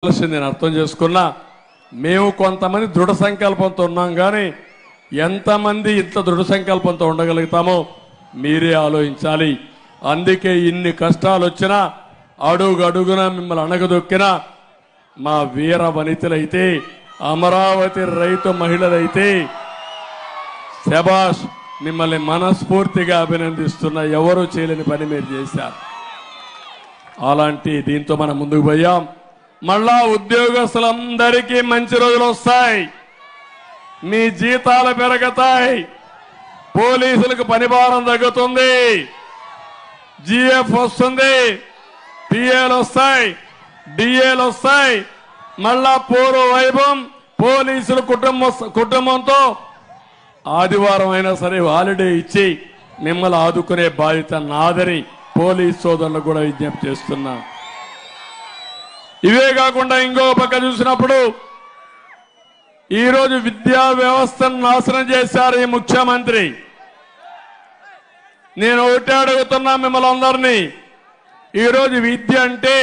నేను అర్థం చేసుకున్నా మేము కొంతమంది దృఢ సంకల్పంతో ఉన్నాం కానీ ఎంతమంది ఇంత దృఢ సంకల్పంతో ఉండగలుగుతామో మీరే ఆలోచించాలి. అందుకే ఇన్ని కష్టాలు వచ్చినా అడుగు అడుగున మిమ్మల్ని అణగదొక్కినా మా వీర వనితలైతే అమరావతి రైతు మహిళలైతే శభాష్, మిమ్మల్ని మనస్ఫూర్తిగా అభినందిస్తున్నా. ఎవరు చేయలేని పని మీరు చేశారు. అలాంటి దీంతో మనం ముందుకు పోయాం. మళ్ళా ఉద్యోగస్తులందరికీ మంచి రోజులు వస్తాయి, మీ జీతాలు పెరుగుతాయి, పోలీసులకు పనిభారం తగ్గుతుంది, జిఎఫ్ వస్తుంది, పిఏలు వస్తాయి, డిఏలు వస్తాయి. మళ్ళా పూర్వ వైభవం పోలీసులు కుటుంబంతో ఆదివారం అయినా సరే హాలిడే ఇచ్చి మిమ్మల్ని ఆదుకునే బాధ్యత నాదని పోలీస్ సోదరులు కూడా విజ్ఞప్తి చేస్తున్నా. ఇవే కాకుండా ఇంకో పక్క చూసినప్పుడు ఈరోజు విద్యా వ్యవస్థను నాశనం చేశారు ఈ ముఖ్యమంత్రి. నేను ఒకటే అడుగుతున్నా మిమ్మల్ని అందరినీ, ఈరోజు విద్య అంటే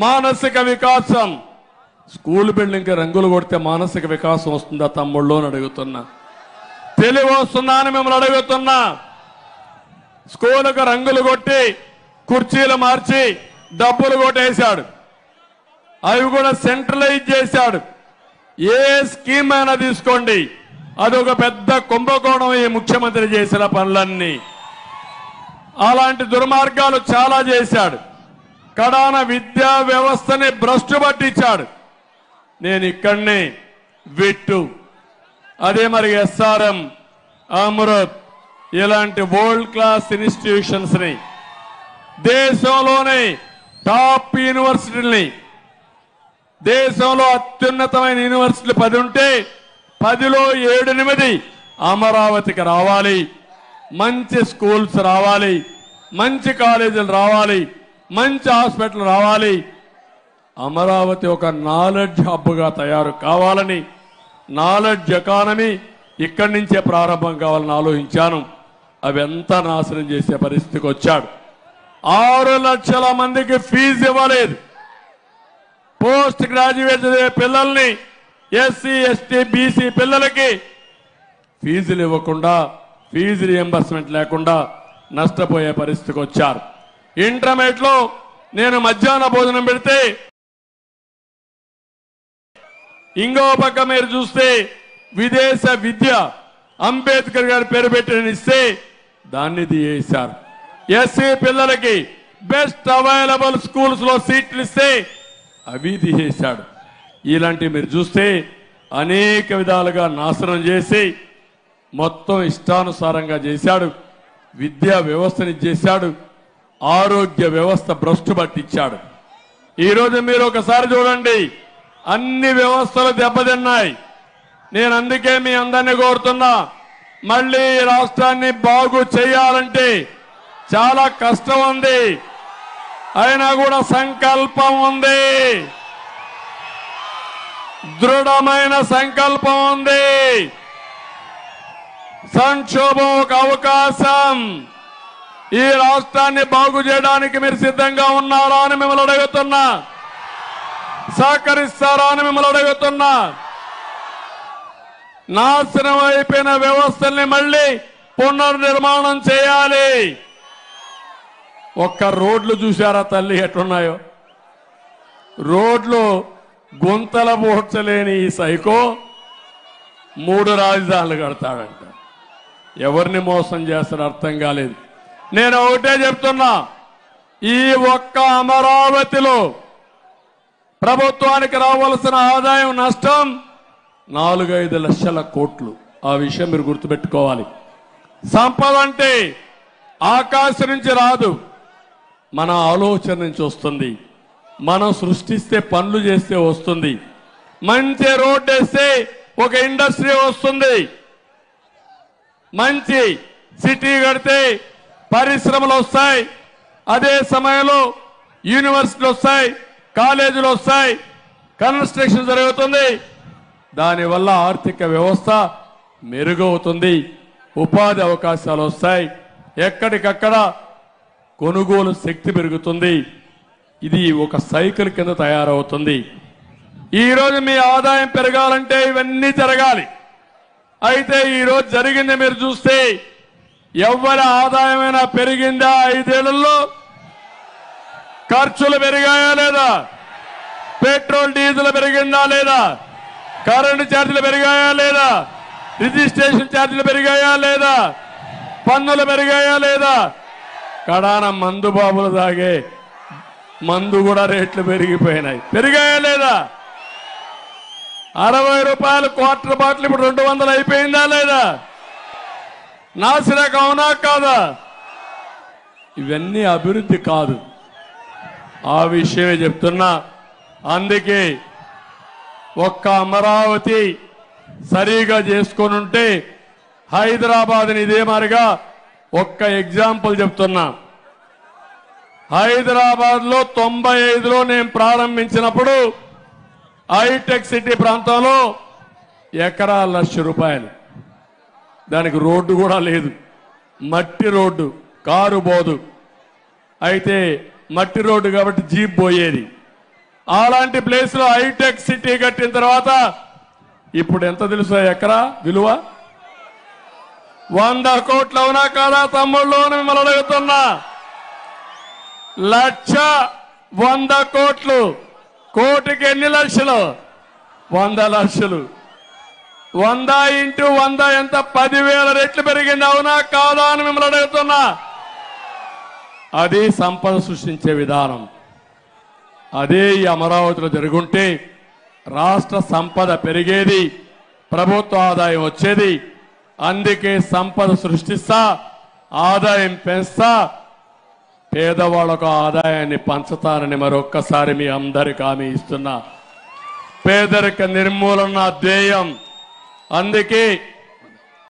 మానసిక వికాసం. స్కూల్ బిల్డింగ్కి రంగులు కొడితే మానసిక వికాసం వస్తుందా తమ్ముళ్ళు అని అడుగుతున్నా. తెలివి వస్తుందా అని మిమ్మల్ని అడుగుతున్నా. స్కూలుకు రంగులు కొట్టి కుర్చీలు మార్చి డబ్బులు కొట్టేశాడు, అవి కూడా సెంట్రలైజ్ చేశాడు. ఏ స్కీమ్ అయినా తీసుకోండి, అదొక పెద్ద కుంభకోణం ఈ ముఖ్యమంత్రి చేసిన పనులన్నీ. అలాంటి దుర్మార్గాలు చాలా చేశాడు. కడాన విద్యా వ్యవస్థని భ్రష్టు పట్టించాడు. నేను ఇక్కడనే విట్టు, అదే మరి ఎస్ఆర్ఎం, అమృత్ ఇలాంటి వరల్డ్ క్లాస్ ఇన్స్టిట్యూషన్స్ ని, దేశంలోనే టాప్ యూనివర్సిటీని, దేశంలో అత్యున్నతమైన యూనివర్సిటీలు 10 ఉంటే 10లో 7-8 అమరావతికి రావాలి. మంచి స్కూల్స్ రావాలి, మంచి కాలేజీలు రావాలి, మంచి హాస్పిటల్ రావాలి. అమరావతి ఒక నాలెడ్జ్ హబ్గా తయారు కావాలని, నాలెడ్జ్ ఎకానమీ ఇక్కడి నుంచే ప్రారంభం కావాలని ఆలోచించాను. అవి ఎంత నాశనం చేసే పరిస్థితికి వచ్చాడు. 6 లక్షల మందికి ఫీజు ఇవ్వలేదు. పోస్ట్ గ్రాడ్యుయేట్ చదివే పిల్లల్ని, ఎస్సీ ఎస్టీ బీసీ పిల్లలకి ఫీజులు ఇవ్వకుండా, ఫీజు రియంబర్స్మెంట్ లేకుండా నష్టపోయే పరిస్థితికి వచ్చారు. ఇంటర్మీడియట్ లో నేను మధ్యాహ్న భోజనం పెడితే ఇంకో పక్క మీరు చూస్తే విదేశ విద్య అంబేద్కర్ గారి పేరు పెట్టిన ఇస్తే దాన్ని తీసేశారు. ఎస్సీ పిల్లలకి బెస్ట్ అవైలబుల్ స్కూల్స్ లో సీట్లు ఇస్తే అవి తీసేశాడు. ఇలాంటివి మీరు చూస్తే అనేక విధాలుగా నాశనం చేసి మొత్తం ఇష్టానుసారంగా చేశాడు. విద్యా వ్యవస్థని చేశాడు, ఆరోగ్య వ్యవస్థ భ్రష్టు పట్టించాడు. ఈరోజు మీరు ఒకసారి చూడండి, అన్ని వ్యవస్థలు దెబ్బతిన్నాయి. నేను అందుకే మీ అందరినీ కోరుతున్నా, మళ్ళీ రాష్ట్రాన్ని బాగు చేయాలంటే చాలా కష్టం ఉంది, అయినా కూడా సంకల్పం ఉంది, దృఢమైన సంకల్పం ఉంది. సంక్షోభం ఒక అవకాశం. ఈ రాష్ట్రాన్ని బాగు చేయడానికి మీరు సిద్ధంగా ఉన్నారా అని మిమ్మల్ని అడుగుతున్నా, సహకరిస్తారా అని మిమ్మల్ని అడుగుతున్నా. నాశనం అయిపోయిన వ్యవస్థల్ని మళ్ళీ పునర్నిర్మాణం చేయాలి. ఒక్క రోడ్లు చూశారా తల్లి ఎట్లున్నాయో? రోడ్లు గుంతల పోడ్చలేని ఈ సైకో 3 రాజధానులు కడతాడంట. ఎవరిని మోసం చేస్తారో అర్థం కాలేదు. నేను ఒకటే చెప్తున్నా, ఈ ఒక్క అమరావతిలో ప్రభుత్వానికి రావాల్సిన ఆదాయం నష్టం 4-5 లక్షల కోట్లు. ఆ విషయం మీరు గుర్తుపెట్టుకోవాలి. సంపద అంటే ఆకాశం నుంచి రాదు, మన ఆలోచన నుంచి వస్తుంది. మనం సృష్టిస్తే, పనులు చేస్తే వస్తుంది. మంచి రోడ్డు వేస్తే ఒక ఇండస్ట్రీ వస్తుంది, మంచి సిటీ కడితే పరిశ్రమలు వస్తాయి, అదే సమయంలో యూనివర్సిటీలు వస్తాయి, కాలేజీలు వస్తాయి, కన్స్ట్రక్షన్ జరుగుతుంది. దానివల్ల ఆర్థిక వ్యవస్థ మెరుగవుతుంది, ఉపాధి అవకాశాలు వస్తాయి, ఎక్కడికక్కడ కొనుగోలు శక్తి పెరుగుతుంది. ఇది ఒక సైకిల్ కింద తయారవుతుంది. ఈరోజు మీ ఆదాయం పెరగాలంటే ఇవన్నీ జరగాలి. అయితే ఈరోజు జరిగింది మీరు చూస్తే ఎవరి ఆదాయమైనా పెరిగిందా? 5 ఏళ్లలో ఖర్చులు పెరిగాయా లేదా? పెట్రోల్ డీజిల్ పెరిగిందా లేదా? కరెంటు ఛార్జీలు పెరిగాయా లేదా? రిజిస్ట్రేషన్ ఛార్జీలు పెరిగాయా లేదా? పన్నులు పెరిగాయా లేదా? కడాన మందు బాబులు తాగే మందు కూడా రేట్లు పెరిగిపోయినాయి. పెరిగాయా లేదా? 60 రూపాయలు క్వార్టర్ బాటిల్ ఇప్పుడు 200 అయిపోయిందా లేదా? నాసిరకం అవునా కాదా? ఇవన్నీ అభివృద్ధి కాదు. ఆ విషయమే చెప్తున్నా. అందుకే ఒక్క అమరావతి సరిగా చేసుకొని ఉంటే హైదరాబాద్ని ఇదే మారిగా ఒక్క ఎగ్జాంపుల్ చెప్తున్నా. హైదరాబాద్లో 95లో నేను ప్రారంభించినప్పుడు హైటెక్ సిటీ ప్రాంతంలో ఎకరా ₹1,00,000. దానికి రోడ్డు కూడా లేదు, మట్టి రోడ్డు, కారు పోదు. అయితే మట్టి రోడ్డు కాబట్టి జీప్ పోయేది. అలాంటి ప్లేస్లో హైటెక్ సిటీ కట్టిన తర్వాత ఇప్పుడు ఎంత తెలుసా ఎకరా విలువ? 100 కోట్లు అవునా కాదా తమ్ముళ్ళు? మిమ్మల్ని అడుగుతున్నా. 100 కోట్లు. కోటికి ఎన్ని లక్షలు? 100 లక్షలు. 100 × 100 ఎంత? 10,000 రెట్లు పెరిగింది అవునా కాదా అని మిమ్మల్ని అడుగుతున్నా. అది సంపద సృష్టించే విధానం. అదే ఈ అమరావతిలో జరుగుంటే రాష్ట్ర సంపద పెరిగేది, ప్రభుత్వ ఆదాయం వచ్చేది. అందుకే సంపద సృష్టిస్తా, ఆదాయం పెంచుతా, పేదవాళ్లకు ఆదాయాన్ని పంచుతానని మరొక్కసారి మీ అందరికీ హామీ ఇస్తున్నా. పేదరిక నిర్మూలన ధ్యేయం. అందుకే